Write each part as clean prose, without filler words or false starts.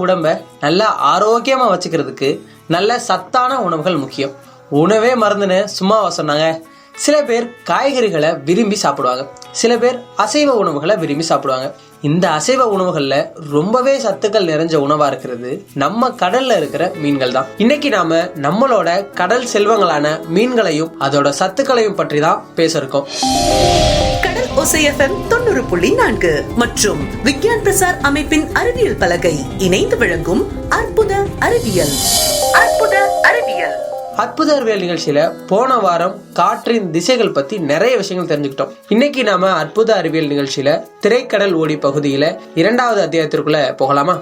உடம்ப நல்லா ஆரோக்கியமா வச்சுக்கிறதுக்கு நல்ல சத்தான உணவுகள் முக்கியம். உணவே மருந்துன்னு சும்மாவா சொன்னாங்க? சில பேர் காய்கறிகளை விரும்பி சாப்பிடுவாங்க, சில பேர் அசைவ உணவுகளை விரும்பி சாப்பிடுவாங்க. இந்த அசைவ உணவுகள்ல ரொம்பவே சத்துக்கள் நிறைஞ்ச உணவா இருக்கிறது நம்ம கடல்ல இருக்கிற மீன்கள் தான். இன்னைக்கு நாம நம்மளோட கடல் செல்வங்களான மீன்களையும் அதோட சத்துக்களையும் பற்றி தான் பேச இருக்கோம். கடல் ஓசை FM 90.4 மற்றும் விஞ்ஞான் பிரசார் அமைப்பின் அறிவியல் பலகை இணைந்து வழங்கும் அற்புத அறிவியல். அற்புத அறிவியல் நிகழ்ச்சியில போன வாரம் காற்றின் திசைகள் பத்தி நிறைய விஷயங்கள் தெரிஞ்சுக்கிட்டோம். இன்னைக்கு நாம அற்புத அறிவியல் நிகழ்ச்சியில திரைக்கடல் ஓடி பகுதியில 2வது அத்தியாயத்திற்குள்ள போகலாமா?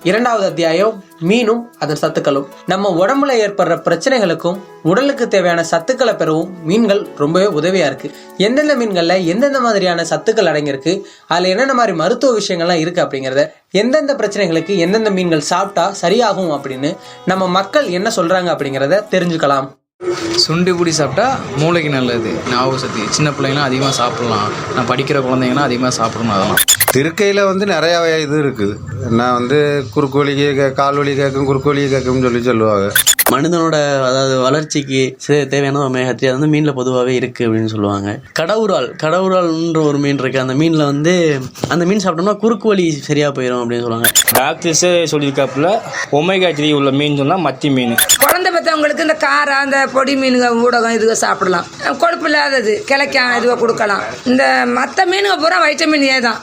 2வது அத்தியாயம் மீனும் அதன் சத்துக்களும். நம்ம உடம்புல ஏற்படுற பிரச்சனைகளுக்கும் உடலுக்கு தேவையான சத்துக்களை பெறவும் மீன்கள் ரொம்பவே உதவியா இருக்கு. எந்தெந்த மீன்கள்ல எந்தெந்த மாதிரியான சத்துக்கள் அடங்கியிருக்கு, அதுல என்னென்ன மாதிரி மருத்துவ விஷயங்கள்லாம் இருக்கு அப்படிங்கறத, எந்தெந்த பிரச்சனைகளுக்கு எந்தெந்த மீன்கள் சாப்பிட்டா சரியாகும் அப்படின்னு நம்ம மக்கள் என்ன சொல்றாங்க அப்படிங்கறத தெரிஞ்சுக்கலாம். சுண்டி பிடி சாப்பிட்டா மூளைக்கு நல்லது, ஞாபக சக்தி. சின்ன பிள்ளைங்களாம் அதிகமாக சாப்பிடலாம், நான் படிக்கிற குழந்தைங்கன்னா அதிகமாக சாப்பிடணும். அதெல்லாம் திருக்கையில் நிறையா இது இருக்குது. நான் குறுக்கு வலி கால் வலி கேட்கும், குறுக்கு வலி கேட்கும்னு சொல்லுவாங்க. மனிதனோட அதாவது வளர்ச்சிக்கு தேவையான ஒமேகா 3 அது மீனில் பொதுவாகவே இருக்குது அப்படின்னு சொல்லுவாங்க. கடவுரால்ன்ற ஒரு மீன் இருக்குது. அந்த மீனில் அந்த மீன் சாப்பிட்டோம்னா குறுக்கு வலி சரியாக போயிடும் அப்படின்னு சொல்லுவாங்க. டாக்டர்ஸே சொல்லியிருக்காப்புல ஒமேகா 3 உள்ள மீன் சொன்னால் மத்தி மீன். குழந்தை பெற்றவங்களுக்கு இந்த காரா அந்த பொடி மீனுங்க ஊடகம் இதுக சாப்பிடலாம். கொழுப்பு இல்லாதது கிளைக்கான இதுவை கொடுக்கலாம். இந்த மற்ற மீனுங்க பூரா வைட்டமின் ஏ தான்.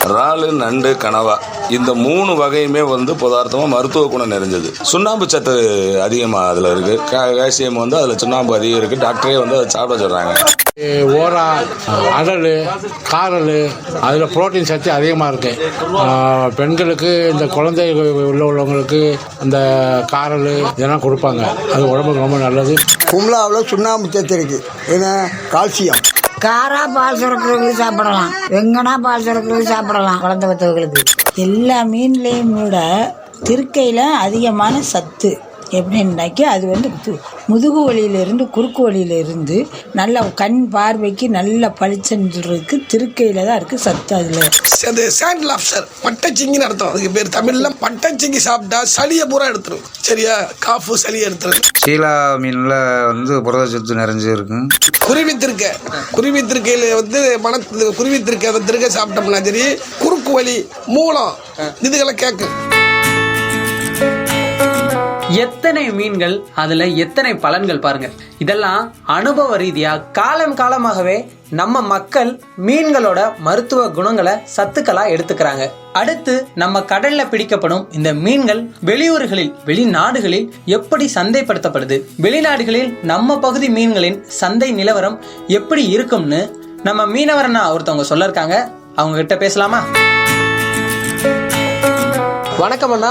இறாலு, நண்டு, கனவா இந்த 3 வகையுமே பதார்த்தமாக மருத்துவ குணம் நிறைஞ்சது. சுண்ணாம்பு சத்து அதிகமாக அதில் இருக்கு. கால்சியம் அதில் சுண்ணாம்பு அதிகம் இருக்கு. டாக்டரே அதை சாப்பிட சொல்றாங்க. ஓரா, அடல், காரல் அதில் புரோட்டீன் சத்து அதிகமாக இருக்கு. பெண்களுக்கு இந்த குழந்தை உள்ளவங்களுக்கு அந்த காரல் இதெல்லாம் கொடுப்பாங்க. அது உடம்புக்கு ரொம்ப நல்லது. கும்ளாவில் சுண்ணாம்பு சத்து இருக்கு, ஏன்னா கால்சியம். காரா பால் சுரக்கிறவங்க சாப்பிடலாம், வெங்கனா பால் சுரக்கிறவங்க சாப்பிடலாம். குழந்தை பெற்றவங்களுக்கு எல்லா மீன்லேயும் விட திருக்கையில் அதிகமான சத்து எப்படின்னாக்கி அது முதுகு வலியிலிருந்து குறுக்கு வலியிலிருந்து நல்ல கண் பார்வைக்கு நல்ல பளிச்சென்றதுக்கு திருக்கையில் தான் இருக்குது சத்து. அதில் அது சாண்ட் லாப்ஸ்டர் பட்டச்சிங்கின்னு அர்த்தம். அதுக்கு பேர் தமிழில் பட்டச்சிங்கி சாப்பிட்டா சளியை பூரா எடுத்துரும். சரியா? காஃபு சளியை எடுத்துரும். சீலா மீனில் புரதச்சத்து நிறைஞ்சு இருக்கும். குருவி திருக்கையில் குருவி திருக்கை அந்த திருக்கை சாப்பிட்டோம்னா சரி, குறுக்கு வலி, மூலம் இதுகளை கேட்கும். எத்தனை மீன்கள், அதுல எத்தனை பலன்கள் பாருங்க. இதெல்லாம் அனுபவ ரீதியா காலமாகவே நம்ம மக்கள் மீன்களோட மருத்துவ குணங்களை சத்துக்களா எடுத்துக்கிறாங்க. அடுத்து நம்ம கடல்ல பிடிக்கப்படும் இந்த மீன்கள் வெளிநாடுகளில் எப்படி சந்தைப்படுத்தப்படுது, வெளிநாடுகளில் நம்ம பகுதி மீன்களின் சந்தை நிலவரம் எப்படி இருக்கும்னு நம்ம மீனவரனா ஒருத்தவங்க சொல்ல இருக்காங்க. அவங்க கிட்ட பேசலாமா? வணக்கம் அண்ணா,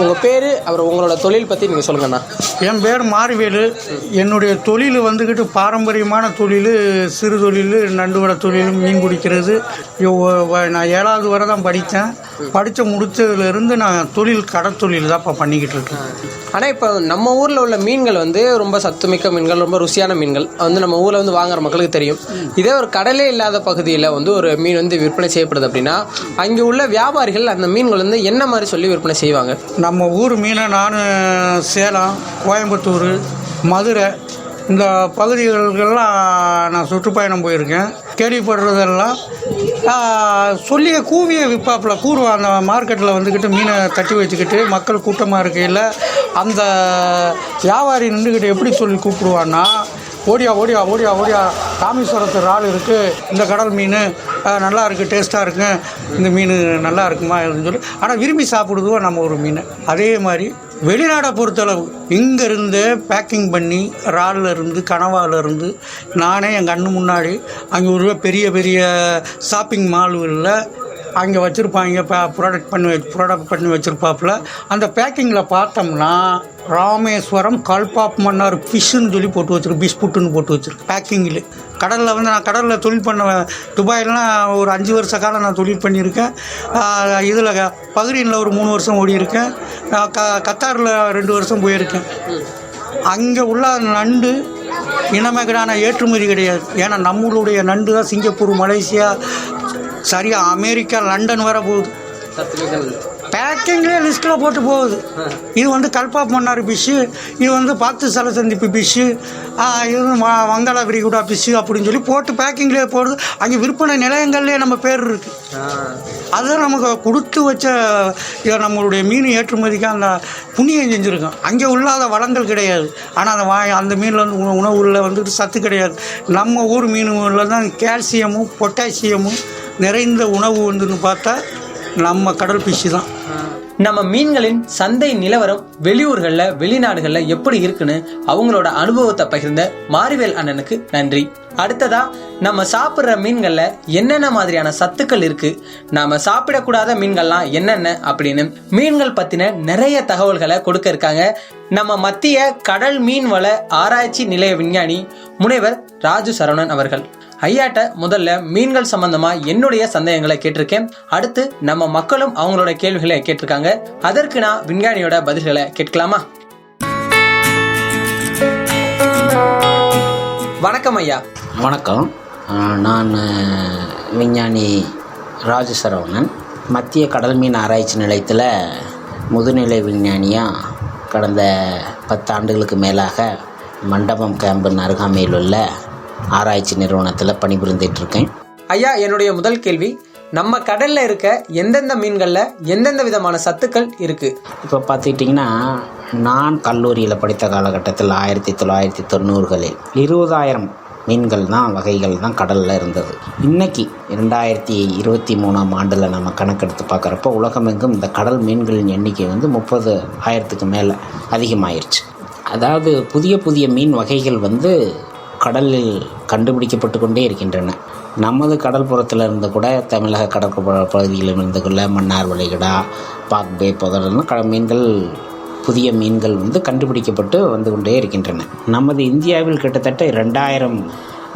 உங்க பேரு அப்புறம் உங்களோட தொழில் பத்தி நீங்க சொல்லுங்கண்ணா. என் பேர் மாரிவேலு. என்னுடைய தொழில் பாரம்பரியமான தொழில், சிறு தொழில், நண்டுவட தொழில், மீன் பிடிக்கிறது. நான் 7வது வரை தான் படித்தேன். படித்து முடித்ததுலேருந்து நான் கடற்தொழில் தான் இப்போ பண்ணிக்கிட்டு இருக்கேன். ஆனால் இப்போ நம்ம ஊரில் உள்ள மீன்கள் ரொம்ப சத்துமிக்க மீன்கள், ரொம்ப ருசியான மீன்கள் நம்ம ஊரில் வாங்குற மக்களுக்கு தெரியும். இதே ஒரு கடலே இல்லாத பகுதியில் ஒரு மீன் விற்பனை செய்யப்படுது அப்படின்னா அங்கே உள்ள வியாபாரிகள் அந்த மீன்கள் என்ன மாதிரி சொல்லி விற்பனை செய்வாங்க? நம்ம ஊர் மீனை நான் சேலம், கோயம்புத்தூர், மதுரை இந்த பகுதிகளுக்கெல்லாம் நான் சுற்றுப்பயணம் போயிருக்கேன். கேள்விப்படுறதெல்லாம் சொல்லிய கூவிய விற்பாப்பில் கூறுவா. அந்த மார்க்கெட்டில் மீனை தட்டி வச்சுக்கிட்டு மக்கள் கூட்டமாக இருக்கையில் அந்த வியாபாரி நின்றுக்கிட்டு எப்படி சொல்லி கூப்பிடுவான்னா, ஓடியா ஓடியா ஓடியா ஓடியா, ராமேஸ்வரத்து இறால் இருக்குது, இந்த கடல் மீன் நல்லா இருக்குது, டேஸ்ட்டாக இருக்குங்க, இந்த மீன் நல்லா இருக்குமா அப்படின்னு சொல்லி. ஆனால் விரும்பி சாப்பிடுதுவோ நம்ம ஒரு மீன். அதே மாதிரி வெளிநாடை பொறுத்தளவு இங்கேருந்து பேக்கிங் பண்ணி இறால்லேருந்து கனவாலேருந்து நானே என் கண்ணு முன்னாடி அங்கே ஒரு பெரிய பெரிய ஷாப்பிங் மால்களில் அங்கே வச்சுருப்பாங்க. ப்ராடக்ட் பண்ணி வச்சுருப்பாப்புல. அந்த பேக்கிங்கில் பார்த்தோம்னா ராமேஸ்வரம் கல்பாப் மன்னார் ஃபிஷ்ஷுன்னு சொல்லி போட்டு வச்சுருக்கு, பிஸ்புட்டுன்னு போட்டு வச்சுருக்கு பேக்கிங்கில். கடலில் நான் கடலில் தொழில் பண்ண துபாயிலாம் ஒரு 5 வருஷ காலம் நான் தொழில் பண்ணியிருக்கேன். இதில் பஹ்ரைனில் ஒரு 3 வருஷம் ஓடியிருக்கேன். கத்தாரில் 2 வருஷம் போயிருக்கேன். அங்கே உள்ள நண்டு இனமேகடான ஏற்றுமதி கிடையாது. ஏன்னா நம்மளுடைய நண்டு தான் சிங்கப்பூர், மலேசியா, சரியா அமெரிக்கா, லண்டன் வர போகுது. பேக்கிங்லேயே லிஸ்ட்டில் போட்டு போகுது. இது வந்து கல்பா மன்னார் ஃபிஷ்ஷு, இது வந்து பாத்து சல சந்திப்பு ஃபிஷ்ஷு, இது வங்காள விரிகுடா ஃபிஷ்ஷு அப்படின்னு சொல்லி போட்டு பேக்கிங்லேயே போடுது. அங்கே விற்பனை நிலையங்கள்லேயே நம்ம பேர் இருக்குது. அதுதான் நமக்கு கொடுத்து வச்ச நம்மளுடைய மீன் ஏற்றுமதிக்கு அந்த புண்ணியம் செஞ்சுருக்கோம். அங்கே உள்ளாத வளங்கள் கிடையாது. ஆனால் அந்த மீனில் வந்து உணவுகளில் வந்துட்டு சத்து கிடையாது. நம்ம ஊர் மீன்களில் தான் கால்சியமும் பொட்டாசியமும் நிறைந்த உணவு வந்துன்னு பார்த்தா நம்ம கடல் ஃபிஷ்ஷு தான். நம்ம மீன்களின் சந்தை நிலவரம் வெளியூர்களில் வெளிநாடுகளில் எப்படி இருக்குன்னு அவங்களோட அனுபவத்தை பகிர்ந்த மாரிவேல் அண்ணனுக்கு நன்றி. அடுத்ததா நம்ம சாப்பிட்ற மீன்களில் என்னென்ன மாதிரியான சத்துக்கள் இருக்கு, நாம சாப்பிடக்கூடாத மீன்கள்லாம் என்னென்ன அப்படின்னு மீன்கள் பத்தின நிறைய தகவல்களை கொடுக்க இருக்காங்க நம்ம மத்திய கடல் மீன் வள ஆராய்ச்சி நிலைய விஞ்ஞானி முனைவர் ராஜு சரவணன் அவர்கள். ஐயாட்ட முதல்ல மீன்கள் சம்பந்தமா என்னுடைய சந்தேகங்களை கேட்டிருக்கேன். அடுத்து நம்ம மக்களும் அவங்களோட கேள்விகளை கேட்டிருக்காங்க. அதற்கு நான் விஞ்ஞானியோட பதில்களை கேட்கலாமா? வணக்கம் ஐயா. வணக்கம். நான் விஞ்ஞானி ராஜு சரவணன். மத்திய கடல் மீன் ஆராய்ச்சி நிலையத்தில் முதுநிலை விஞ்ஞானியாக கடந்த 10 ஆண்டுகளுக்கு மேலாக மண்டபம் கேம்பின் அருகாமையில் உள்ள ஆராய்ச்சி நிறுவனத்தில் பணிபுரிந்துட்டுருக்கேன். ஐயா, என்னுடைய முதல் கேள்வி, நம்ம கடலில் இருக்க எந்தெந்த மீன்களில் எந்தெந்த விதமான சத்துக்கள் இருக்குது? இப்போ பார்த்துக்கிட்டிங்கன்னா, நான் கல்லூரியில் படித்த காலகட்டத்தில் 1990களில் 20,000 மீன்கள் தான் வகைகள் தான் கடலில் இருந்தது. இன்றைக்கி 2023ஆம் ஆண்டில் நம்ம கணக்கெடுத்து பார்க்குறப்போ உலகமெங்கும் இந்த கடல் மீன்களின் எண்ணிக்கை வந்து 30,000க்கு மேலே அதிகமாயிருச்சு. அதாவது புதிய புதிய மீன் வகைகள் வந்து கடலில் கண்டுபிடிக்கப்பட்டு கொண்டே இருக்கின்றன. நமது கடற்புறத்தில் இருந்து கூட தமிழக கடற்கரை பகுதியில் இருந்து கொள்ள மன்னார் வளைகுடா, பாக்பே போன்ற மீன்கள், புதிய மீன்கள் வந்து கண்டுபிடிக்கப்பட்டு வந்து கொண்டே இருக்கின்றன. நமது இந்தியாவில் கிட்டத்தட்ட 2000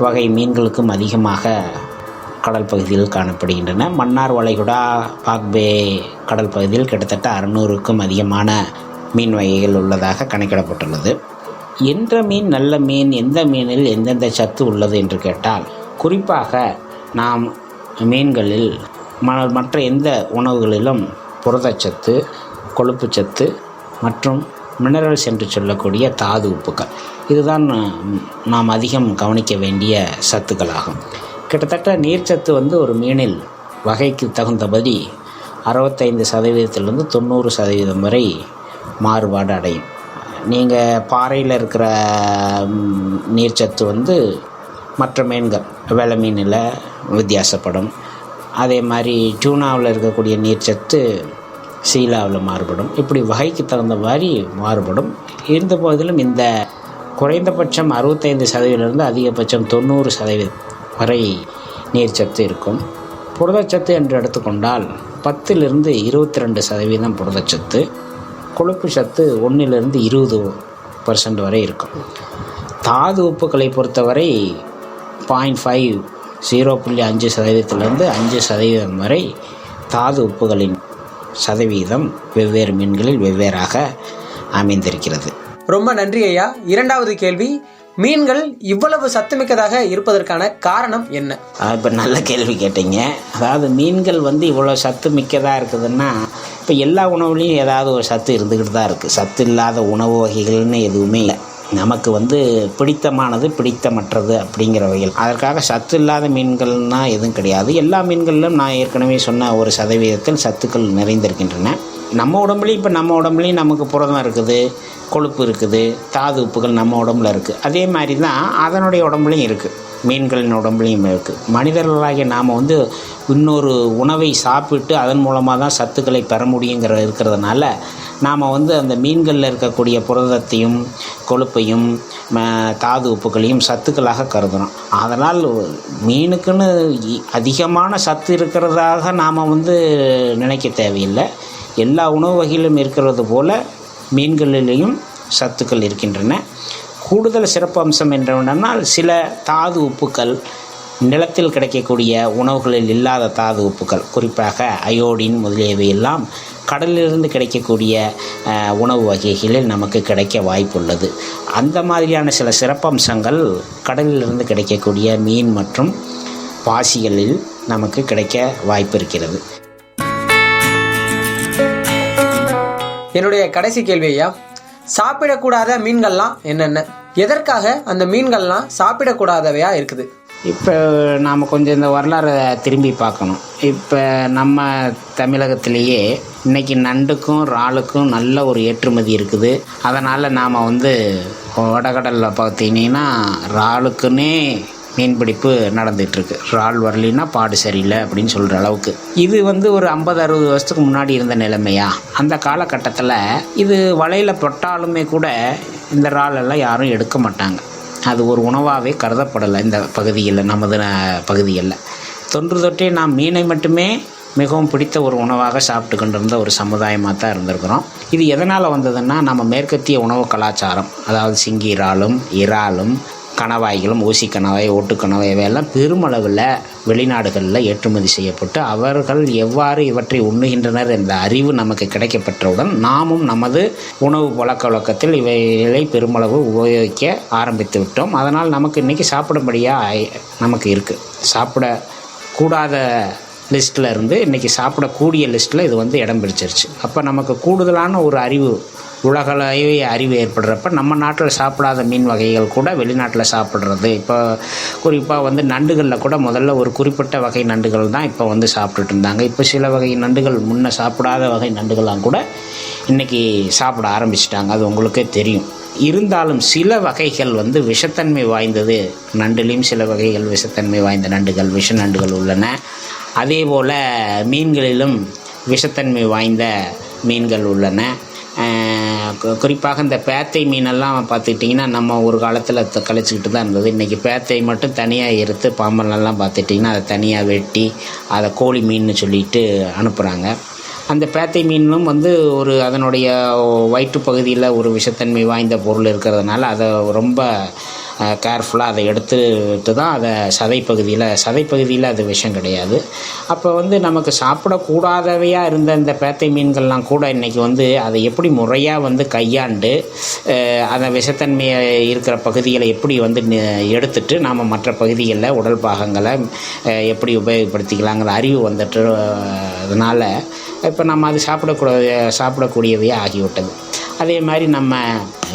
வகை மீன்களுக்கும் அதிகமாக கடல் பகுதியில் காணப்படுகின்றன. மன்னார் வளைகுடா, பாக்பே கடல் பகுதியில் கிட்டத்தட்ட 600க்கும் அதிகமான மீன் வகைகள் உள்ளதாக கணக்கிடப்பட்டுள்ளது. என்ற மீன் நல்ல மீன், எந்த மீனில் எந்தெந்த சத்து உள்ளது என்று கேட்டால், குறிப்பாக நாம் மீன்களில் மற்ற எந்த உணவுகளிலும் புரதச்சத்து, கொழுப்புச்சத்து மற்றும் மினரல்ஸ் என்று சொல்லக்கூடிய தாது உப்புக்கள், இதுதான் நாம் அதிகம் கவனிக்க வேண்டிய சத்துக்களாகும். கிட்டத்தட்ட நீர்ச்சத்து வந்து ஒரு மீனில் வகைக்கு தகுந்தபடி 65% 90% வரை மாறுபாடு அடையும். நீங்கள் பாறையில் இருக்கிற நீர்ச்சத்து வந்து மற்ற மீன்கள் வெலை மீனில் வித்தியாசப்படும். அதே மாதிரி டியூனாவில் இருக்கக்கூடிய நீர்ச்சத்து சீலாவில் மாறுபடும். இப்படி வகைக்கு தகுந்த மாதிரி மாறுபடும். இருந்த போதிலும் இந்த குறைந்தபட்சம் 65% அதிகபட்சம் 90% வரை நீர்ச்சத்து இருக்கும். புரதச்சத்து என்று எடுத்துக்கொண்டால் 10 22% புரதச்சத்து, கொழுப்பு சத்து 1 20% வரை இருக்கும். தாது உப்புக்களை பொறுத்தவரை 0.5% 5% வரை தாது உப்புகளின் சதவீதம் வெவ்வேறு மீன்களில் வெவ்வேறாக அமைந்திருக்கிறது. ரொம்ப நன்றி ஐயா. இரண்டாவது கேள்வி, மீன்கள் இவ்வளவு சத்துமிக்கதாக இருப்பதற்கான காரணம் என்ன? இப்போ நல்ல கேள்வி கேட்டீங்க. அதாவது மீன்கள் வந்து இவ்வளோ சத்து மிக்கதாக இருக்குதுன்னா, இப்போ எல்லா உணவுலேயும் ஏதாவது ஒரு சத்து இருந்துக்கிட்டு தான் இருக்குது. சத்து இல்லாத உணவு வகைகள்னு எதுவுமே இல்லை. நமக்கு வந்து பிடித்தமானது பிடித்தமற்றது அப்படிங்கிற வகையில், அதற்காக சத்து இல்லாத மீன்கள்னால் எதுவும் கிடையாது. எல்லா மீன்களிலும் நான் ஏற்கனவே சொன்ன ஒரு சதவீதத்தில் சத்துக்கள் நிறைந்திருக்கின்றன. நம்ம உடம்புலையும் நமக்கு புரதம் இருக்குது, கொழுப்பு இருக்குது, தாது உப்புகள் நம்ம உடம்புல இருக்குது. அதே மாதிரி தான் அதனுடைய உடம்புலையும் இருக்குது, மீன்களின் உடம்புலையும் இருக்குது. மனிதர்களாகிய நாம் வந்து இன்னொரு உணவை சாப்பிட்டு அதன் மூலமாக தான் சத்துக்களை பெற இருக்கிறதுனால நாம் வந்து அந்த மீன்களில் இருக்கக்கூடிய புரதத்தையும் கொழுப்பையும் தாது உப்புகளையும் சத்துக்களாக கருதுகிறோம். அதனால் மீனுக்குன்னு அதிகமான சத்து இருக்கிறதாக நாம் வந்து நினைக்க தேவையில்லை. எல்லா உணவு வகையிலும் இருக்கிறது போல் மீன்களிலேயும் சத்துக்கள் இருக்கின்றன. கூடுதல் சிறப்பு அம்சம் என்னவென்றால், சில தாது உப்புக்கள் நிலத்தில் கிடைக்கக்கூடிய உணவுகளில் இல்லாத தாது உப்புக்கள், குறிப்பாக அயோடின் முதலியவை எல்லாம் கடலிலிருந்து கிடைக்கக்கூடிய உணவு வகைகளில் நமக்கு கிடைக்க வாய்ப்புள்ளது. அந்த மாதிரியான சில சிறப்பம்சங்கள் கடலிலிருந்து கிடைக்கக்கூடிய மீன் மற்றும் பாசிகளில் நமக்கு கிடைக்க வாய்ப்பு இருக்கிறது. என்னுடைய கடைசி கேள்வி ஐயா, சாப்பிடக்கூடாத மீன்கள்லாம் என்னென்ன, எதற்காக அந்த மீன்கள்லாம் சாப்பிடக்கூடாதவையா இருக்குது? இப்போ நாம் கொஞ்சம் இந்த வரலாறை திரும்பி பார்க்கணும். இப்போ நம்ம தமிழகத்திலேயே இன்றைக்கி நண்டுக்கும் இறாலுக்கும் நல்ல ஒரு ஏற்றுமதி இருக்குது. அதனால் நாம் வந்து வடகடலில் பார்த்தீங்கன்னா இறாலுக்குன்னே மீன்பிடிப்பு நடந்துகிட்ருக்கு. இறால் வரலின்னா பாடு சரியில்லை அப்படின்னு சொல்கிற அளவுக்கு. இது வந்து ஒரு 50-60 வருஷத்துக்கு முன்னாடி இருந்த நிலைமையா? அந்த காலகட்டத்தில் இது வலையில் பட்டாலுமே கூட இந்த இறாலெல்லாம் யாரும் எடுக்க மாட்டாங்க. அது ஒரு உணவாகவே கருதப்படலை இந்த பகுதியில், நமது பகுதிகளில். தொன்று தொட்டே நாம் மீனை மட்டுமே மிகவும் பிடித்த ஒரு உணவாக சாப்பிட்டு கொண்டிருந்த ஒரு சமுதாயமாக தான் இருந்திருக்கிறோம். இது எதனால் வந்ததுன்னா, நம்ம மேற்கத்திய உணவு கலாச்சாரம், அதாவது சிங்கி இறாலும் கணவாய்களும், ஊசி கணவாய், ஓட்டு கணவாய் இவையெல்லாம் பெருமளவில் வெளிநாடுகளில் ஏற்றுமதி செய்யப்பட்டு அவர்கள் எவ்வாறு இவற்றை உண்ணுகின்றனர் என்ற அறிவு நமக்கு கிடைக்கப்பெற்றவுடன் நாமும் நமது உணவு பழக்க வழக்கத்தில் இவைகளை பெருமளவு உபயோகிக்க ஆரம்பித்து விட்டோம். அதனால் நமக்கு இன்றைக்கி சாப்பிடும்படியாக நமக்கு இருக்குது. சாப்பிடக்கூடாத லிஸ்ட்டில் இருந்து இன்றைக்கி சாப்பிடக்கூடிய லிஸ்ட்டில் இது வந்து இடம் பிடிச்சிருச்சு. அப்போ நமக்கு கூடுதலான ஒரு அறிவு, உலகளவில் அறிவு ஏற்படுறப்ப நம்ம நாட்டில் சாப்பிடாத மீன் வகைகள் கூட வெளிநாட்டில் சாப்பிட்றது. இப்போ குறிப்பாக வந்து நண்டுகளில் கூட முதல்ல ஒரு குறிப்பிட்ட வகை நண்டுகள் தான் இப்போ வந்து சாப்பிட்டுட்டு இருந்தாங்க. இப்போ சில வகை நண்டுகள், முன்ன சாப்பிடாத வகை நண்டுகள்லாம் கூட இன்றைக்கி சாப்பிட ஆரம்பிச்சிட்டாங்க. அது உங்களுக்கே தெரியும். இருந்தாலும் சில வகைகள் வந்து விஷத்தன்மை வாய்ந்தது. நண்டுலேயும் சில வகைகள் விஷத்தன்மை வாய்ந்த நண்டுகள், விஷ நண்டுகள் உள்ளன. அதே போல் மீன்களிலும் விஷத்தன்மை வாய்ந்த மீன்கள் உள்ளன. குறிப்பாக இந்த பேத்தை மீனெல்லாம் பார்த்துக்கிட்டிங்கன்னா நம்ம ஒரு காலத்தில் கழிச்சிக்கிட்டு தான் இருந்தது. இன்றைக்கி பேத்தை மட்டும் தனியாக எடுத்து பாம்பனெல்லாம் பார்த்துட்டிங்கன்னா அதை தனியாக வெட்டி அதை கோழி மீன்னு சொல்லிட்டு அனுப்புகிறாங்க. அந்த பேத்தை மீனும் வந்து ஒரு அதனுடைய வயிற்று பகுதியில் ஒரு விஷத்தன்மை வாய்ந்த பொருள் இருக்கிறதுனால அதை ரொம்ப கேர்ஃபுல்லாக அதை எடுத்துட்டு தான் அதை சதைப்பகுதியில் அது விஷம் கிடையாது. அப்போ வந்து நமக்கு சாப்பிடக்கூடாதவையாக இருந்த இந்த பேத்தை மீன்கள்லாம் கூட இன்றைக்கி வந்து அதை எப்படி முறையாக வந்து கையாண்டு அதை விஷத்தன்மையை இருக்கிற பகுதிகளை எப்படி வந்து எடுத்துட்டு நாம் மற்ற பகுதிகளில் உடல் பாகங்களை எப்படி உபயோகப்படுத்திக்கலாங்கிற அறிவு வந்துட்டு அதனால் இப்போ நம்ம அது சாப்பிடக்கூடியவையாக ஆகிவிட்டது. அதே மாதிரி நம்ம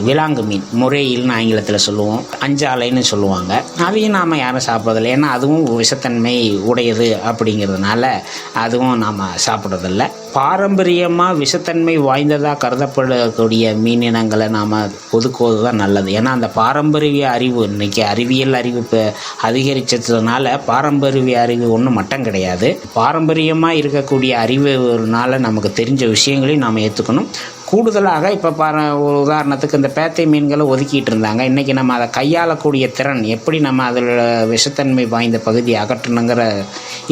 விலாங்கு மீன், முறையில்னு ஆங்கிலத்தில் சொல்லுவோம், அஞ்சாலைன்னு சொல்லுவாங்க. அதையும் நாம் யாரும் சாப்பிட்றதில்லை. ஏன்னா அதுவும் விஷத்தன்மை உடையது அப்படிங்கிறதுனால அதுவும் நாம் சாப்பிட்றதில்ல. பாரம்பரியமாக விஷத்தன்மை வாய்ந்ததாக கருதப்படக்கூடிய மீனினங்களை நாம் ஒதுக்குவது தான் நல்லது. ஏன்னா அந்த பாரம்பரிய அறிவு, இன்றைக்கி அறிவியல் அறிவு இப்போ அதிகரித்ததுனால பாரம்பரிய அறிவு ஒன்றும் மட்டம் கிடையாது. பாரம்பரியமாக இருக்கக்கூடிய அறிவுனால நமக்கு தெரிஞ்ச விஷயங்களையும் நாம் ஏற்றுக்கணும். கூடுதலாக இப்போ ஒரு உதாரணத்துக்கு இந்த பேத்தை மீன்களை ஒதுக்கிட்டு இருந்தாங்க. இன்றைக்கி நம்ம அதை கையாளக்கூடிய திறன், எப்படி நம்ம அதில் விஷத்தன்மை வாய்ந்த பகுதியை அகற்றணுங்கிற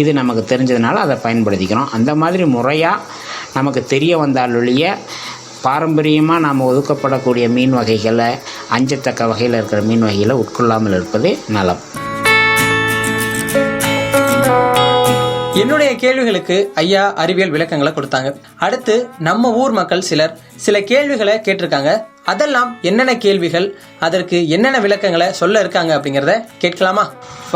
இது நமக்கு தெரிஞ்சதுனால அதை பயன்படுத்திக்கிறோம். அந்த மாதிரி முறையாக நமக்கு தெரிய வந்தாலொழிய பாரம்பரியமாக நாம் ஒதுக்கப்படக்கூடிய மீன் வகைகளை, அஞ்சத்தக்க வகையில் இருக்கிற மீன் வகைகளை உட்கொள்ளாமல் இருப்பதே நலம். என்னுடைய கேள்விகளுக்கு ஐயா அறிவியல் விளக்கங்களை கொடுத்தாங்க. அடுத்து நம்ம ஊர் மக்கள் சில கேள்விகளை கேட்டிருக்காங்க. அதெல்லாம் என்னென்ன கேள்விகள், அதற்கு என்னென்ன விளக்கங்களை சொல்ல இருக்காங்க அப்படிங்கிறத கேட்கலாமா?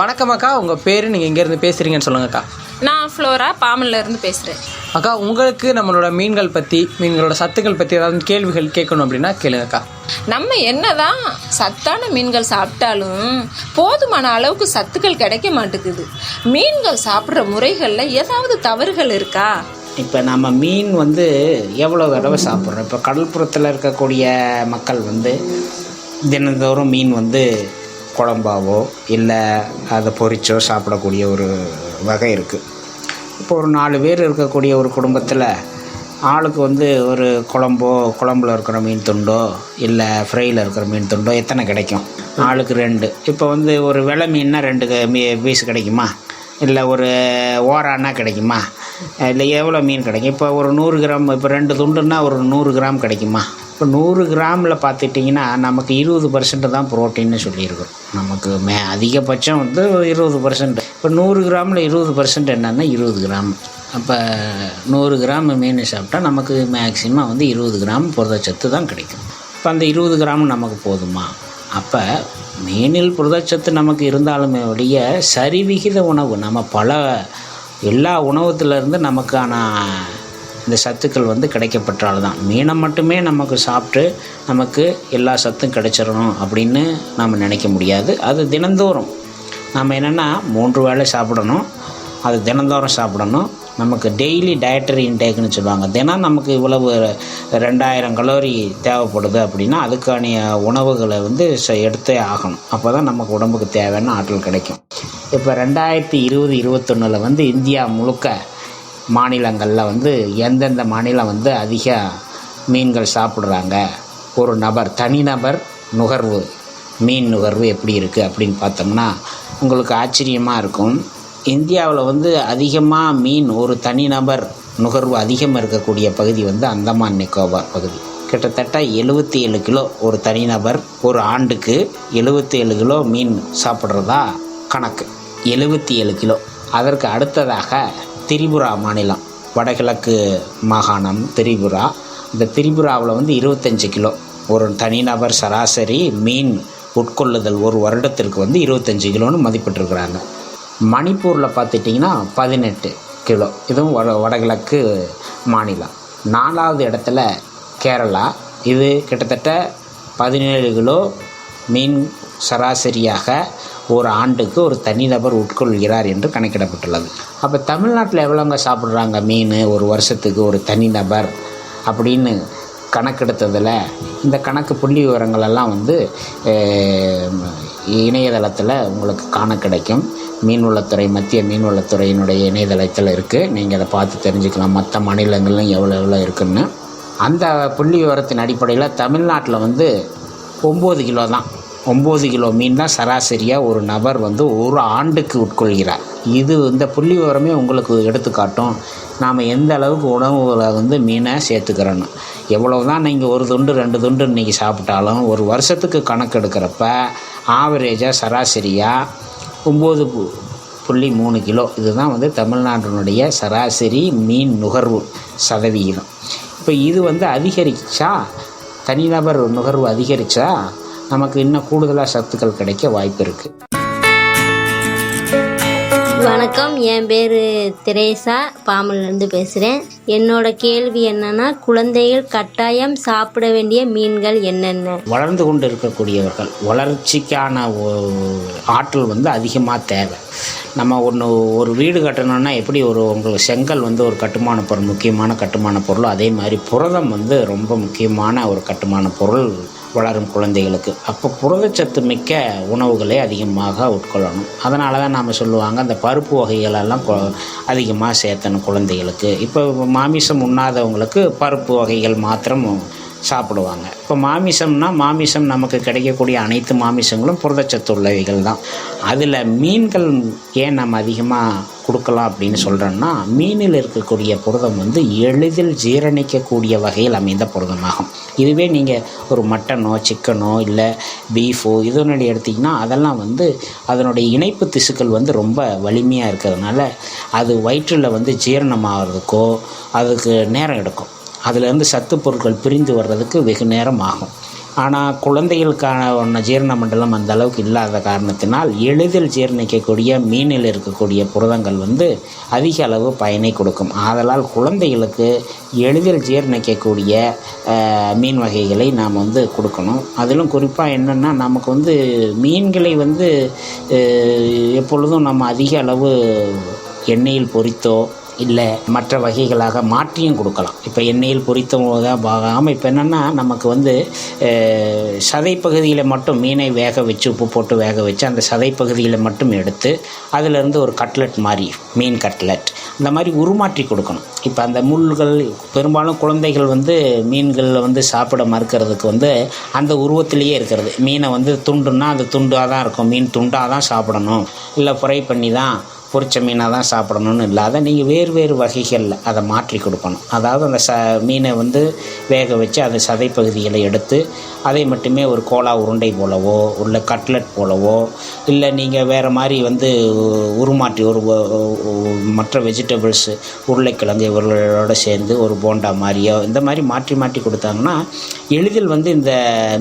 வணக்கம் அக்கா, உங்கள் பேர், நீங்கள் எங்கேருந்து பேசுகிறீங்கன்னு சொல்லுங்கக்கா. நான் ஃப்ளோரா, பாமன்ல இருந்து பேசுகிறேன். அக்கா, உங்களுக்கு நம்மளோட மீன்கள் பற்றி, மீன்களோட சத்துக்கள் பற்றி ஏதாவது கேள்விகள் கேட்கணும் அப்படின்னா கேளுங்கக்கா. நம்ம என்னதான் சத்தான மீன்கள் சாப்பிட்டாலும் போதுமான அளவுக்கு சத்துக்கள் கிடைக்க மாட்டேங்குது. மீன்கள் சாப்பிட்ற முறைகளில் ஏதாவது தவறுகள் இருக்கா? இப்போ நம்ம மீன் வந்து எவ்வளோ தடவை சாப்பிட்றோம். இப்போ கடல்புறத்தில் இருக்கக்கூடிய மக்கள் வந்து தினந்தோறும் மீன் வந்து குழம்பாவோ இல்லை அதை பொரிச்சோ சாப்பிடக்கூடிய ஒரு வகை இருக்குது. இப்போ ஒரு 4 பேர் இருக்கக்கூடிய ஒரு குடும்பத்தில் ஆளுக்கு வந்து ஒரு குழம்புல இருக்கிற மீன் துண்டோ இல்லை ஃப்ரையில் இருக்கிற மீன் துண்டோ எத்தனை கிடைக்கும்? ஆளுக்கு 2. இப்போ வந்து ஒரு வெலை மீன்னா 2 பீஸ் கிடைக்குமா? இல்லை ஒரு ஓரானா கிடைக்குமா? இல்லை எவ்வளோ மீன் கிடைக்கும்? இப்போ ஒரு 100 கிராம், இப்போ 2 துண்டுன்னா ஒரு 100 கிராம் கிடைக்குமா? இப்போ 100 கிராமில் பார்த்துட்டிங்கன்னா நமக்கு 20% தான் ப்ரோட்டீன்னு சொல்லியிருக்கோம். நமக்கு அதிகபட்சம் வந்து 20%. இப்போ 100 கிராமில் 20% என்னென்னா 20 கிராம். அப்போ 100 கிராம் மீன் சாப்பிட்டா நமக்கு மேக்சிமம் வந்து 20 கிராம் புரதச்சத்து தான் கிடைக்கும். இப்போ அந்த 20 கிராம் நமக்கு போதுமா? அப்போ மீனில் புரதச்சத்து நமக்கு இருந்தாலுமே ஒழிய சரிவிகித உணவு, நம்ம எல்லா உணவுத்திலேருந்து நமக்கான இந்த சத்துக்கள் வந்து கிடைக்கப்பட்டால் தான். மீனை மட்டுமே நமக்கு சாப்பிட்டு நமக்கு எல்லா சத்தும் கிடைச்சிடணும் அப்படின்னு நாம் நினைக்க முடியாது. அது தினந்தோறும் நம்ம என்னென்னா 3 வேளை சாப்பிடணும், அது தினந்தோறும் சாப்பிடணும். நமக்கு டெய்லி டயட்டரி இன்டேக்னு சொல்லுவாங்க. தினம் நமக்கு இவ்வளவு 2000 கலோரி தேவைப்படுது அப்படின்னா அதுக்கான உணவுகளை வந்து எடுத்தே ஆகணும். அப்போ தான் நமக்கு உடம்புக்கு தேவையான ஆற்றல் கிடைக்கும். இப்போ 2020-21 வந்து இந்தியா முழுக்க மாநிலங்களில் வந்து எந்தெந்த மாநிலம் வந்து அதிக மீன்கள் சாப்பிட்றாங்க, ஒரு நபர் தனிநபர் நுகர்வு மீன் நுகர்வு எப்படி இருக்குது அப்படின்னு பார்த்தோம்னா உங்களுக்கு ஆச்சரியமாக இருக்கும். இந்தியாவில் வந்து அதிகமாக மீன் ஒரு தனிநபர் நுகர்வு அதிகமாக இருக்கக்கூடிய பகுதி வந்து அந்தமான் நிக்கோபார் பகுதி. கிட்டத்தட்ட 77 கிலோ ஒரு தனிநபர் ஒரு ஆண்டுக்கு 77 கிலோ மீன் சாப்பிட்றதா கணக்கு. 77 கிலோ. அதற்கு அடுத்ததாக திரிபுரா மாநிலம், வடகிழக்கு மாகாணம் திரிபுரா. இந்த திரிபுராவில் வந்து 25 கிலோ ஒரு தனிநபர் சராசரி மீன் உட்கொள்ளுதல் ஒரு வருடத்திற்கு வந்து 25 கிலோன்னு மதிப்பிட்டிருக்கிறாங்க. மணிப்பூரில் பார்த்துட்டிங்கன்னா 18 கிலோ, இதுவும் வடகிழக்கு மாநிலம். 4வது இடத்துல கேரளா, இது கிட்டத்தட்ட 17 கிலோ மீன் சராசரியாக ஒரு ஆண்டுக்கு ஒரு தனிநபர் உட்கொள்கிறார் என்று கணக்கிடப்பட்டுள்ளது. அப்போ தமிழ்நாட்டில் எவ்வளோங்க சாப்பிட்றாங்க மீன் ஒரு வருஷத்துக்கு ஒரு தனிநபர் அப்படின்னு கணக்கெடுத்ததில் இந்த கணக்கு புள்ளி விவரங்களெல்லாம் வந்து இணையதளத்தில் உங்களுக்கு காண கிடைக்கும். மீன்வளத்துறை, மத்திய மீன்வளத்துறையினுடைய இணையதளத்தில் இருக்குது. நீங்கள் அதை பார்த்து தெரிஞ்சுக்கலாம் மற்ற மாநிலங்கள்லையும் எவ்வளோ இருக்குன்னு. அந்த புள்ளி விவரத்தின் அடிப்படையில் தமிழ்நாட்டில் வந்து 9 கிலோ தான், 9 கிலோ மீன் தான் சராசரியாக ஒரு நபர் வந்து ஒரு ஆண்டுக்கு உட்கொள்கிறார். இது இந்த புள்ளி விவரமே உங்களுக்கு எடுத்துக்காட்டும் நாம் எந்த அளவுக்கு உணவுகளை வந்து மீனை சேர்த்துக்கிறோன்னு. எவ்வளோ தான் நீங்கள் 1 துண்டு 2 துண்டு இன்றைக்கி சாப்பிட்டாலும் ஒரு வருஷத்துக்கு கணக்கு எடுக்கிறப்ப ஆவரேஜாக சராசரியாக 9.3 கிலோ இதுதான் வந்து தமிழ்நாட்டினுடைய சராசரி மீன் நுகர்வு சதவிகிதம். இப்போ இது வந்து அதிகரிச்சா, தனிநபர் நுகர்வு அதிகரித்தா நமக்கு இன்னும் கூடுதலாக சத்துக்கள் கிடைக்க வாய்ப்பு இருக்குது. வணக்கம், என் பேர் தெரேசா, பாம்பன்லேருந்து பேசுகிறேன். என்னோட கேள்வி என்னன்னா, குழந்தைகள் கட்டாயம் சாப்பிட வேண்டிய மீன்கள் என்னென்ன? வளர்ந்து கொண்டு இருக்கக்கூடியவர்கள் வளர்ச்சிக்கான ஆற்றல் வந்து அதிகமாக தேவை. நம்ம ஒரு வீடு கட்டணும்னா எப்படி உங்களுக்கு செங்கல் வந்து ஒரு கட்டுமான பொருள், முக்கியமான கட்டுமான பொருள், அதே மாதிரி புரதம் வந்து ரொம்ப முக்கியமான ஒரு கட்டுமான பொருள் வளரும் குழந்தைகளுக்கு. அப்போ புரதச்சத்து மிக்க உணவுகளை அதிகமாக உட்கொள்ளணும். அதனால தான் நாம் சொல்லுவாங்க அந்த பருப்பு வகைகளெல்லாம் அதிகமாக சேர்த்தணும் குழந்தைகளுக்கு. இப்போ மாமிசம் உண்ணாதவங்களுக்கு பருப்பு வகைகள் மாத்திரம் சாப்பிடுவாங்க. இப்போ மாமிசம் நமக்கு கிடைக்கக்கூடிய அனைத்து மாமிசங்களும் புரதச்சத்து உள்ளவைகள் தான். அதில் மீன்கள் ஏன் நம்ம அதிகமாக கொடுக்கலாம் அப்படின்னு சொல்கிறோன்னா, மீனில் இருக்கக்கூடிய புரதம் வந்து எளிதில் ஜீரணிக்கக்கூடிய வகையில் அமைந்த புரதமாகும். இதுவே நீங்கள் ஒரு மட்டனோ சிக்கனோ இல்லை பீஃபோ இதனுடைய எடுத்திங்கன்னா அதெல்லாம் வந்து அதனுடைய இணைப்பு திசுக்கள் வந்து ரொம்ப வலிமையாக இருக்கிறதுனால அது வயிற்றில் வந்து ஜீரணமாகிறதுக்கோ அதுக்கு நேரம் எடுக்கும். அதிலேருந்து சத்து பொருட்கள் பிரிந்து வர்றதுக்கு வெகு நேரம் ஆகும். ஆனால் குழந்தைகளுக்கான ஜீரண மண்டலம் அந்த அளவுக்கு இல்லாத காரணத்தினால் எளிதில் ஜீரணிக்கக்கூடிய மீனில் இருக்கக்கூடிய புரதங்கள் வந்து அதிக அளவு பயனை கொடுக்கும். ஆதலால் குழந்தைகளுக்கு எளிதில் ஜீரணிக்கக்கூடிய மீன் வகைகளை நாம் வந்து கொடுக்கணும். அதிலும் குறிப்பாக என்னென்னா, நமக்கு வந்து மீன்களை வந்து எப்பொழுதும் நம்ம அதிக அளவு எண்ணெயில் பொரித்தோ இல்லை மற்ற வகைகளாக மாற்றியும் கொடுக்கலாம். இப்போ எண்ணெயில் பொரித்ததாக ஆகாமல் இப்போ என்னென்னா, நமக்கு வந்து சதைப்பகுதியில் மட்டும் மீனை வேக வச்சு உப்பு போட்டு வேக வச்சு அந்த சதைப்பகுதியில் மட்டும் எடுத்து அதிலிருந்து ஒரு கட்லெட் மாதிரி, மீன் கட்லெட் இந்த மாதிரி உருமாற்றி கொடுக்கணும். இப்போ அந்த முள்கள் பெரும்பாலும் குழந்தைகள் வந்து மீன்களில் வந்து சாப்பிட மறுக்கிறதுக்கு வந்து அந்த உருவத்திலேயே இருக்கிறது. மீனை வந்து துண்டுன்னா அது துண்டாக தான் இருக்கும், மீன் துண்டாக தான் சாப்பிடணும், இல்லை ஃப்ரை பண்ணி தான் பொரிச்ச மீனாக தான் சாப்பிடணும்னு இல்லாத நீங்கள் வேறு வகைகளில் அதை மாற்றி கொடுக்கணும். அதாவது அந்த மீனை வந்து வேக வச்சு அந்த சதைப்பகுதிகளை எடுத்து அதை மட்டுமே ஒரு கோலா உருண்டை போலவோ இல்லை கட்லெட் போலவோ இல்லை நீங்கள் வேறு மாதிரி வந்து உருமாற்றி மற்ற வெஜிடபிள்ஸ் உருளைக்கிழங்கு இவர்களோடு சேர்ந்து ஒரு போண்டா மாதிரியோ இந்த மாதிரி மாற்றி கொடுத்தாங்கன்னா எளிதில் வந்து இந்த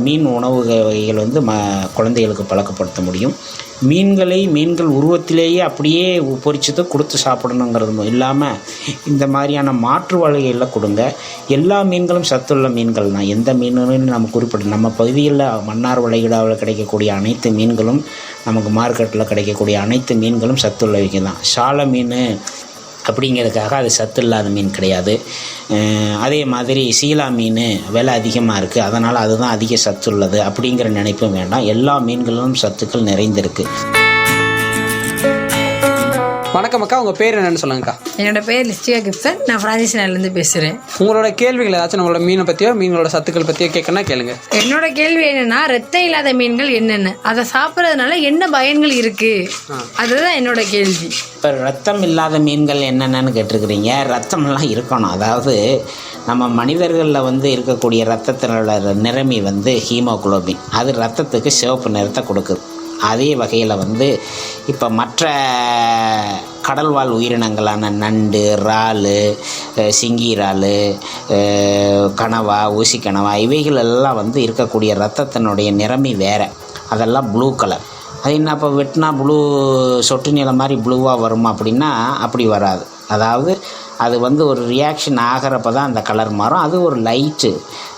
மீன் உணவு வகைகள் வந்து குழந்தைகளுக்கு பழக்கப்படுத்த முடியும். மீன்கள் உருவத்திலேயே அப்படியே பொரிச்சதை கொடுத்து சாப்பிடணுங்கிறது இல்லாமல் இந்த மாதிரியான மாற்று வகைகளில் கொடுங்க. எல்லா மீன்களும் சத்துள்ள மீன்கள் தான். எந்த மீனுன்னு நம்ம குறிப்பிட்டு நம்ம பகுதியில் மன்னார் வளைகுடாவில் கிடைக்கக்கூடிய அனைத்து மீன்களும், நமக்கு மார்க்கெட்டில் கிடைக்கக்கூடிய அனைத்து மீன்களும் சத்துள்ளவைக்கு தான். சால மீன் அப்படிங்கிறதுக்காக அது சத்து இல்லாத மீன் கிடையாது. அதே மாதிரி சீலா மீன் விலை அதிகமாக இருக்குது, அதனால் அதுதான் அதிக சத்து உள்ளது அப்படிங்கிற நினைப்பும் வேண்டாம். எல்லா மீன்களிலும் சத்துக்கள் நிறைந்திருக்கு. வணக்கம் அக்கா, உங்கள் பேர் என்னன்னு சொல்லுங்கக்கா. என்னோட பேர் லிஸ்டிகா கிப்சன். நான் பிரான்சிஸ் நகர்லேருந்து பேசுகிறேன். உங்களோட கேள்விகள் ஏதாச்சும் உங்களோட மீனை பற்றியோ மீன்களோட சத்துக்கள் பற்றியோ கேட்கணும்னா கேளுங்க. என்னோட கேள்வி என்னன்னா, ரத்தம் இல்லாத மீன்கள் என்னென்ன, அதை சாப்பிட்றதுனால என்ன பயன்கள் இருக்கு, அதுதான் என்னோட கேள்வி. இப்போ ரத்தம் இல்லாத மீன்கள் என்னென்னு கேட்டிருக்கிறீங்க. ரத்தமெல்லாம் இருக்கணும். அதாவது நம்ம மனிதர்களில் இருக்கக்கூடிய ரத்தத்தினோட நிறமி ஹீமோகுளோபின், அது ரத்தத்துக்கு சிவப்பு நிறத்தை கொடுக்குது. அதே வகையில் இப்போ மற்ற கடல்வாழ் உயிரினங்களான நண்டு, இறால், சிங்கி இறால், கனவா, ஊசி கனவா, இவைகள் எல்லாம் இருக்கக்கூடிய ரத்தத்தினுடைய நிறமி வேறு. அதெல்லாம் ப்ளூ கலர். அது என்ன இப்போ வெட்டினா ப்ளூ சொட்டு நீளம் மாதிரி ப்ளூவாக வருமா அப்படின்னா அப்படி வராது. அதாவது அது ஒரு ரியாக்ஷன் ஆகிறப்ப தான் அந்த கலர் மாறும். அது ஒரு லைட்டு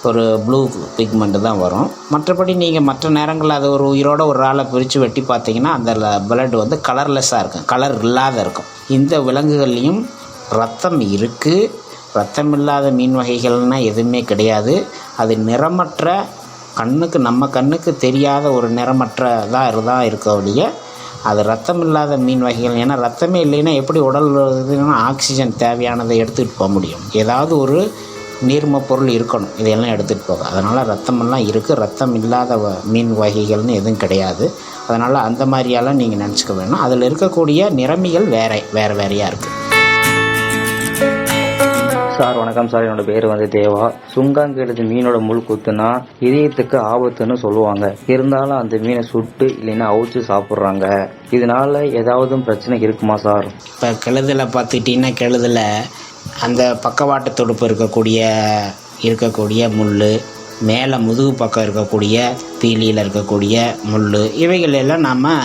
ஒரு ப்ளூ பிக்மெண்ட்டு தான் வரும். மற்றபடி நீங்கள் மற்ற நேரங்களில் அது ஒரு உயிரோட ஒரு ஆளை பிரித்து வெட்டி பார்த்தீங்கன்னா அந்த பிளட் கலர்லெஸ்ஸாக இருக்கும், கலர் இல்லாத இருக்கும். இந்த விலங்குகள்லேயும் ரத்தம் இருக்குது. ரத்தம் இல்லாத மீன் வகைகள்னால் எதுவுமே கிடையாது. அது நிறமற்ற, நம்ம கண்ணுக்கு தெரியாத ஒரு நிறமற்றதாக தான் இருக்கக்கூடிய அது ரத்தம் இல்லாத மீன் வகைகள். ஏன்னா ரத்தமே இல்லைன்னா எப்படி உடல் ஆக்சிஜன் தேவையானதை எடுத்துகிட்டு போக முடியும்? ஏதாவது ஒரு நீர்ம பொருள் இருக்கணும், இதையெல்லாம் எடுத்துகிட்டு போக. அதனால் ரத்தமெல்லாம் இருக்குது. ரத்தம் இல்லாத மீன் வகைகள்னு எதுவும் கிடையாது. அதனால் அந்த மாதிரியெல்லாம் நீங்கள் நினச்சிக்க வேணும். அதில் இருக்கக்கூடிய நிறமிகள் வேறையாக இருக்குது. சார் வணக்கம் சார், என்னோட பேர் தேவா. சுங்காங்கெழுது மீனோட முள் குத்துனா இதயத்துக்கு ஆபத்துன்னு சொல்லுவாங்க. இருந்தாலும் அந்த மீனை சுட்டு இல்லைன்னா அவிச்சு சாப்பிட்றாங்க. இதனால ஏதாவது பிரச்சனை இருக்குமா சார்? இப்போ கெழுதில் பார்த்துக்கிட்டிங்கன்னா, கெழுதில் அந்த பக்கவாட்டு துடுப்பு இருக்கக்கூடிய முள், மேலே முதுகு பக்கம் இருக்கக்கூடிய பீலியில் இருக்கக்கூடிய முள், இவைகள் எல்லாம் நாம்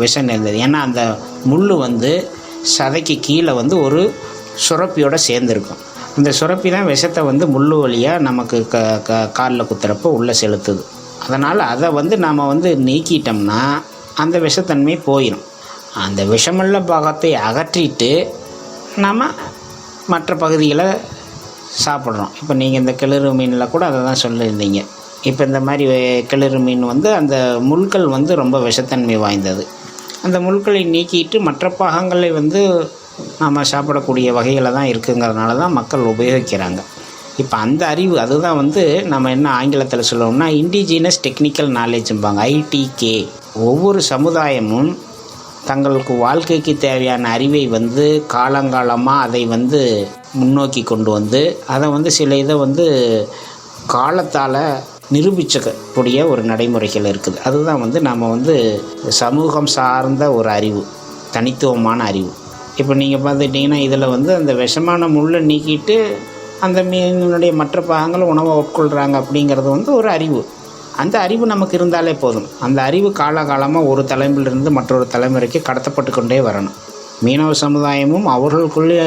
விஷம் நிறைந்தது. ஏன்னா அந்த முள் சதைக்கு கீழே ஒரு சுரப்பியோடு சேர்ந்துருக்கும். இந்த சுரப்பி தான் விஷத்தை முள் வழியாக நமக்கு காலில் குத்துறப்போ உள்ளே செலுத்துது. அதனால் அதை நாம் நீக்கிட்டோம்னா அந்த விஷத்தன்மை போயிடும். அந்த விஷமுள்ள பாகத்தை அகற்றிட்டு நாம் மற்ற பகுதிகளை சாப்பிட்றோம். இப்போ நீங்கள் இந்த கிளிறு மீனில் கூட அதை தான் சொல்லியிருந்தீங்க. இப்போ இந்த மாதிரி கிளிறு மீன் அந்த முள்கள் ரொம்ப விஷத்தன்மை வாய்ந்தது. அந்த முள்களை நீக்கிட்டு மற்ற பாகங்களை நாம் சாப்பிடக்கூடிய வகைகளை தான் இருக்குங்கிறதுனால தான் மக்கள் உபயோகிக்கிறாங்க. இப்போ அந்த அறிவு அதுதான் நம்ம என்ன ஆங்கிலத்தில் சொல்லணும்னா இண்டிஜினஸ் டெக்னிக்கல் நாலேஜும்பாங்க, ITK. ஒவ்வொரு சமுதாயமும் தங்களுக்கு வாழ்க்கைக்கு தேவையான அறிவை காலங்காலமாக அதை முன்னோக்கி கொண்டு அதை சில இதை காலத்தால் நிரூபிச்சக்கூடிய ஒரு நடைமுறைகள் இருக்குது. அதுதான் நாம் சமூகம் சார்ந்த ஒரு அறிவு, தனித்துவமான அறிவு. இப்போ நீங்கள் பார்த்துக்கிட்டிங்கன்னா இதில் அந்த விஷமான முள்ளை நீக்கிட்டு அந்த மீனுடைய மற்ற பாகங்களை உணவை உட்கொள்கிறாங்க அப்படிங்கிறது ஒரு அறிவு. அந்த அறிவு நமக்கு இருந்தாலே போதும். அந்த அறிவு காலகாலமாக ஒரு தலைமுறையிலிருந்து மற்றொரு தலைமுறைக்கு கடத்தப்பட்டு கொண்டே வரணும். மீனவ சமுதாயமும் அவர்களுக்குள்ளே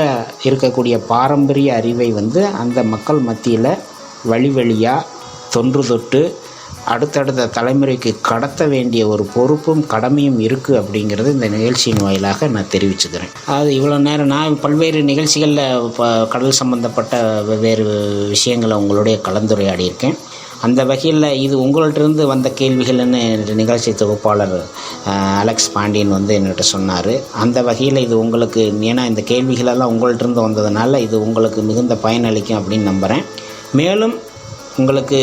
இருக்கக்கூடிய பாரம்பரிய அறிவை அந்த மக்கள் மத்தியில் வழி வழியாக தொன்று தொட்டு அடுத்தடுத்த தலைமுறைக்கு கடத்த வேண்டிய ஒரு பொறுப்பும் கடமையும் இருக்குது அப்படிங்கிறது இந்த நிகழ்ச்சியின் வாயிலாக நான் தெரிவிச்சுக்கிறேன். அது இவ்வளோ நேரம் நான் பல்வேறு நிகழ்ச்சிகளில் கடல் சம்பந்தப்பட்ட வெவ்வேறு விஷயங்களை உங்களுடைய கலந்துரையாடியிருக்கேன். அந்த வகையில் இது உங்கள்கிட்டருந்து வந்த கேள்விகள்னு நிகழ்ச்சி தொகுப்பாளர் அலெக்ஸ் பாண்டியன் என்கிட்ட சொன்னார். அந்த வகையில் இது உங்களுக்கு, ஏன்னா இந்த கேள்விகளெல்லாம் உங்கள்கிட்டருந்து வந்ததுனால இது உங்களுக்கு மிகுந்த பயனளிக்கும் அப்படின்னு நம்புகிறேன். மேலும் உங்களுக்கு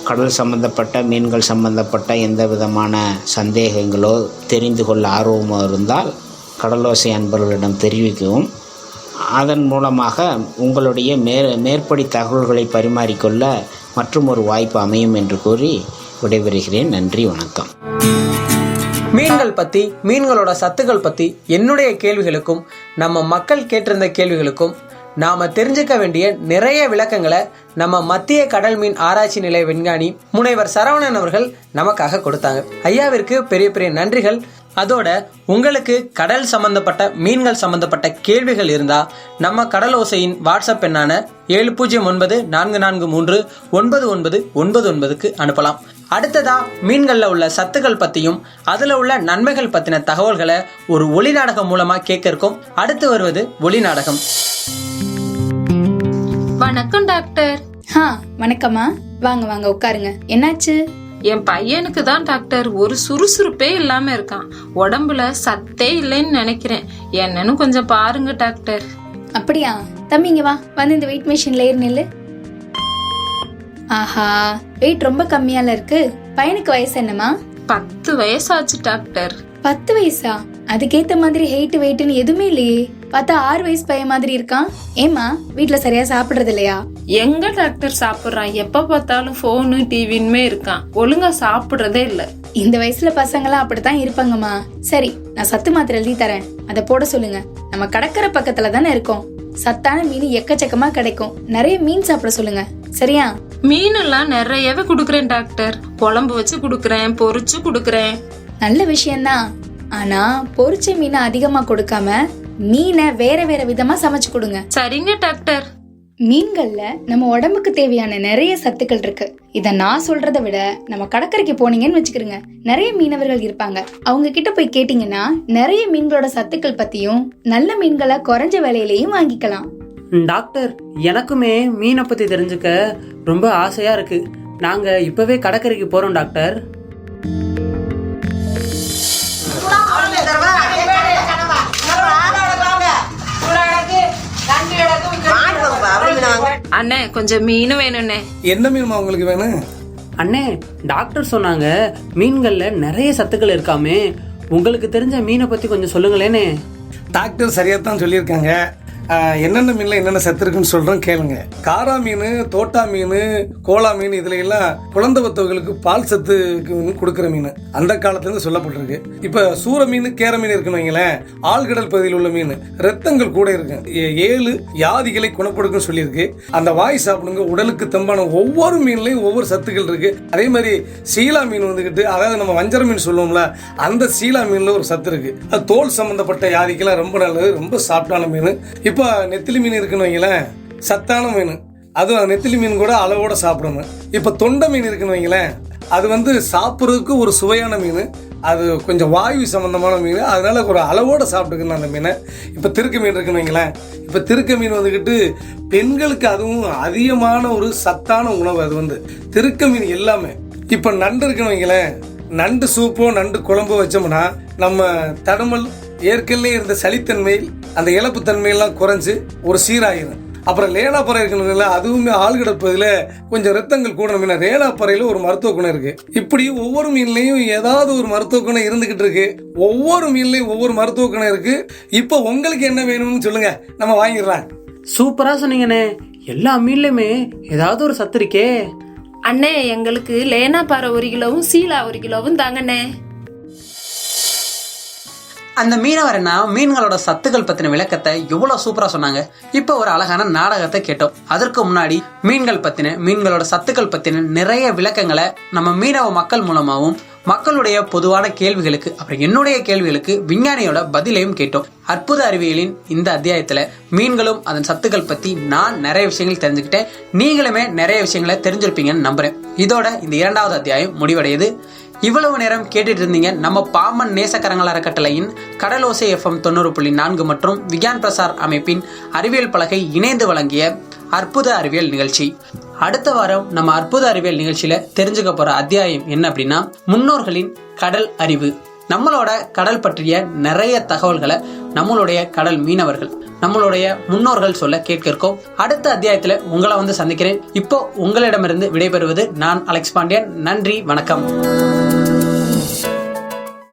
கடல் சம்பந்தப்பட்ட மீன்கள் சம்பந்தப்பட்ட எந்த விதமான சந்தேகங்களோ தெரிந்து கொள்ள ஆர்வமோ இருந்தால் கடலோசை அன்பர்களிடம் தெரிவிக்கவும். அதன் மூலமாக உங்களுடைய மேற்படி தகவல்களை பரிமாறிக்கொள்ள மற்றும் ஒரு வாய்ப்பு அமையும் என்று கூறி விடைபெறுகிறேன். நன்றி, வணக்கம். மீன்கள் பற்றி, மீன்களோட சத்துக்கள் பற்றி என்னுடைய கேள்விகளுக்கும் நம்ம மக்கள் கேட்டிருந்த கேள்விகளுக்கும் நாம தெரிஞ்சுக்க வேண்டிய நிறைய விளக்கங்களை நம்ம மத்திய கடல் மீன் ஆராய்ச்சி நிலைய விஞ்ஞானி முனைவர் சரவணன் அவர்கள் நமக்காக கொடுத்தாங்க. ஐயாவிற்கு பெரிய பெரிய நன்றிகள். அதோட உங்களுக்கு கடல் சம்பந்தப்பட்ட மீன்கள் சம்பந்தப்பட்ட கேள்விகள் இருந்தா நம்ம கடல் ஓசையின் வாட்ஸ்அப் எண்ணான 7094439999க்கு அனுப்பலாம். அடுத்ததா மீன்கள்ல உள்ள சத்துக்கள் பத்தியும் அதுல உள்ள நன்மைகள் பத்தின தகவல்களை ஒரு ஒளி நாடகம் மூலமா கேட்க இருக்கோம். அடுத்து வருவது ஒளி நாடகம். வணக்கம் டாக்டர். வணக்கம்மா. வாங்க வாங்க உட்காருங்க. என்னாச்சு? என் பையனுக்கு தான் டாக்டர் ஒரு சுறுசுறுப்பே இல்லாம இருக்கான். உடம்புல சத்தே இல்லைன்னு நினைக்கிறேன். என்னன்னு கொஞ்சம் பாருங்க டாக்டர். அப்படியா? தம்பிங்க வா, வந்து இந்த வெயிட் மிஷின்ல ஏறி நில்லு. ஆஹா, வெயிட் ரொம்ப கம்மியால இருக்கு. பையனுக்கு வயசு என்னமா? 10 வயசாச்சு டாக்டர். 10 வயசா? அதுக்கேத்த மாதிரி ஹெயிட் வெயிட்னு எதுவுமே இல்லையே. பார்த்தா 6 வயசு பையன் மாதிரி இருக்கான். ஏமா, வீட்டுல சரியா சாப்பிடுறது இல்லையா? எங்க டாக்டர் சாப்பிடுறான்? எப்ப பார்த்தாலும் போனு டிவின்னு இருக்கான். ஒழுங்கா சாப்பிடுறதே இல்ல. இந்த வயசுல பசங்களாம் அப்படித்தான் இருப்பாங்கம்மா. சரி, நான் சத்து மாத்திரை எழுதி தரேன், அதை போட சொல்லுங்க. நம்ம கடற்கரை பக்கத்துல தானே இருக்கோம். சத்தான மீன் எக்கச்சக்கமா கிடைக்கும். நிறைய மீன் சாப்பிட சொல்லுங்க, சரியா? மீன் எல்லாம் நிறையவே குடுக்கறேன் டாக்டர். குழம்பு வச்சு குடுக்கறேன், பொரிச்சு குடுக்கறேன். நல்ல விஷயம்தான். ஆனா பொரிச்ச மீனை அதிகமா கொடுக்காம மீனை வேற வேற விதமா சமைச்சு கொடுங்க. சரிங்க டாக்டர். மீன்கள்ல நம்ம உடம்புக்கு தேவையான நிறைய சத்துக்கள் இருக்கு. இத நான் சொல்றதை விட நம்ம கடற்கரைக்கு போனீங்கன்னு வச்சுக்கிறீங்க, நிறைய மீனவர்கள் இருப்பாங்க. அவங்க கிட்ட போய் கேட்டீங்கன்னா நிறைய மீன்களோட சத்துக்கள் பத்தியும் நல்ல மீன்களை குறைஞ்ச விலையிலையும் வாங்கிக்கலாம். டாக்டர், எனக்குமே மீனை பத்தி தெரிஞ்சுக்க ரொம்ப ஆசையா இருக்கு. நாங்க இப்பவே கடற்கரைக்கு போறோம் டாக்டர். அண்ணே, கொஞ்சம் மீன் வேணும்ண்ணே. என்ன மீன்மா உங்களுக்கு வேணும்? அண்ணே, டாக்டர் சொன்னாங்க மீன்கள்ல நிறைய சத்துக்கள் இருக்காமே. உங்களுக்கு தெரிஞ்ச மீனை பத்தி கொஞ்சம் சொல்லுங்களேனே. டாக்டர் சரியா தான் சொல்லியிருக்காங்க. என்னென்ன மீன்ல என்னென்ன சத்து இருக்குன்னு சொல்றோம் கேளுங்க. காரா மீன், தோட்டா மீன், கோலா மீன், இதுல எல்லாம் குழந்தை பத்தவர்களுக்கு பால் சத்துக்கு கொடுக்குற மீன் அந்த காலத்துல இருந்து சொல்லப்பட்டிருக்கு. இப்ப சூர மீன், கேர மீன் இருக்குன்னு வைங்களேன், ஆழ்கடல் பகுதியில் உள்ள மீன் ரத்தங்கள் கூட இருக்கு. 7 வியாதிகளை குணப்படுக்கும் சொல்லியிருக்கு. அந்த வாய் சாப்பிடுங்க, உடலுக்கு தெம்பான ஒவ்வொரு மீன்லயும் ஒவ்வொரு சத்துக்கள் இருக்கு. அதே மாதிரி சீலா மீன் வந்துகிட்டு, அதாவது நம்ம வஞ்சர மீன் சொல்லுவோம்ல, அந்த சீலா மீன்ல ஒரு சத்து இருக்கு. அது தோல் சம்பந்தப்பட்ட வியாதிக்கெல்லாம் ரொம்ப நல்லது, ரொம்ப சாப்பிட்டான மீன். இப்போ நெத்திலி மீன் இருக்குன்னு வைங்களேன், சத்தான மீன். அதுவும் நெத்திலி மீன் கூட அளவோட சாப்பிடணும். இப்போ தொண்டை மீன் இருக்குன்னு வைங்களேன், அது சாப்பிட்றதுக்கு ஒரு சுவையான மீன். அது கொஞ்சம் வாயு சம்பந்தமான மீன், அதனால ஒரு அளவோட சாப்பிட்டுக்கணும் அந்த மீனை. இப்போ திருக்க மீன் இருக்குன்னு வைங்களேன், இப்போ திருக்க மீன் வந்துக்கிட்டு பெண்களுக்கு அதுவும் அதிகமான ஒரு சத்தான உணவு. அது திருக்க மீன் எல்லாமே. இப்போ நண்டு இருக்குன்னு வைங்களேன், நண்டு சூப்போ நண்டு குழம்போ வச்சோம்னா நம்ம தடமல் ஏற்கனவே இருந்த சளித்தன்மை, அந்த இழப்பு தன்மையெல்லாம் குறைஞ்சு ஒரு சீராகிடும். அப்புறம் லேனாப்பறை இருக்கணும்ல, அதுவுமே ஆழ்கடப்பதில் கொஞ்சம் ரத்தங்கள் கூட. ரேனாப்பறையில் ஒரு மருத்துவ குணம் இருக்கு. இப்படி ஒவ்வொரு மீன்லையும் ஏதாவது ஒரு மருத்துவ குணம் இருந்துகிட்டு இருக்கு. ஒவ்வொரு மீன்லையும் ஒவ்வொரு மருத்துவ குணம் இருக்கு. இப்போ உங்களுக்கு என்ன வேணும்னு சொல்லுங்க, நம்ம வாங்கிடலாம். சூப்பரா சொன்னீங்கண்ணே. எல்லா மீன்லயுமே ஏதாவது ஒரு சத்து இருக்கே. அண்ணே, எங்களுக்கு லேனாப்பாறை 1 கிலோவும் சீலா 1 கிலோவும் தாங்கண்ணே. அந்த மீனவரனா மீன்களோட சத்துக்கள் பத்தின விளக்கத்தை எவ்வளவு சூப்பரா சொன்னாங்க. இப்போ ஒரு அழகான நாடகத்தை கேட்டோம். அதற்கு முன்னாடி மீன்கள் பத்தின, மீன்களோட சத்துக்கள் பத்தின நிறைய விளக்கங்களை நம்ம மீனவ மக்கள் மூலமாகவும், மக்களுடைய பொதுவான கேள்விகளுக்கு, அப்புறம் என்னுடைய கேள்விகளுக்கு விஞ்ஞானியோட பதிலையும் கேட்டோம். அற்புத அறிவியலின் இந்த அத்தியாயத்துல மீன்களும் அதன் சத்துக்கள் பத்தி நான் நிறைய விஷயங்கள் தெரிஞ்சுக்கிட்டேன். நீங்களுமே நிறைய விஷயங்களை தெரிஞ்சிருப்பீங்கன்னு நம்புறேன். இதோட இந்த 2வது அத்தியாயம் முடிவடையுது. இவ்வளவு நேரம் கேட்டுட்டு இருந்தீங்க நம்ம பாம்பன் நேசக்கரங்கள் அறக்கட்டளையின் கடல் ஓசை FM 90.4 மற்றும் விக்யான் பிரசார் அமைப்பின் அறிவியல் பலகை இணைந்து வழங்கிய அற்புத அறிவியல் நிகழ்ச்சி. அடுத்த வாரம் நம்ம அற்புத அறிவியல் நிகழ்ச்சியில தெரிஞ்சுக்க போற அத்தியாயம் என்ன அப்படின்னா, முன்னோர்களின் கடல் அறிவு. நம்மளோட கடல் பற்றிய நிறைய தகவல்களை நம்மளுடைய கடல் மீனவர்கள், நம்மளுடைய முன்னோர்கள் சொல்ல கேட்க இருக்கோம். அடுத்த அத்தியாயத்துல உங்களை சந்திக்கிறேன். இப்போ உங்களிடமிருந்து விடைபெறுவது நான் அலெக்ஸ் பாண்டியன். நன்றி, வணக்கம்.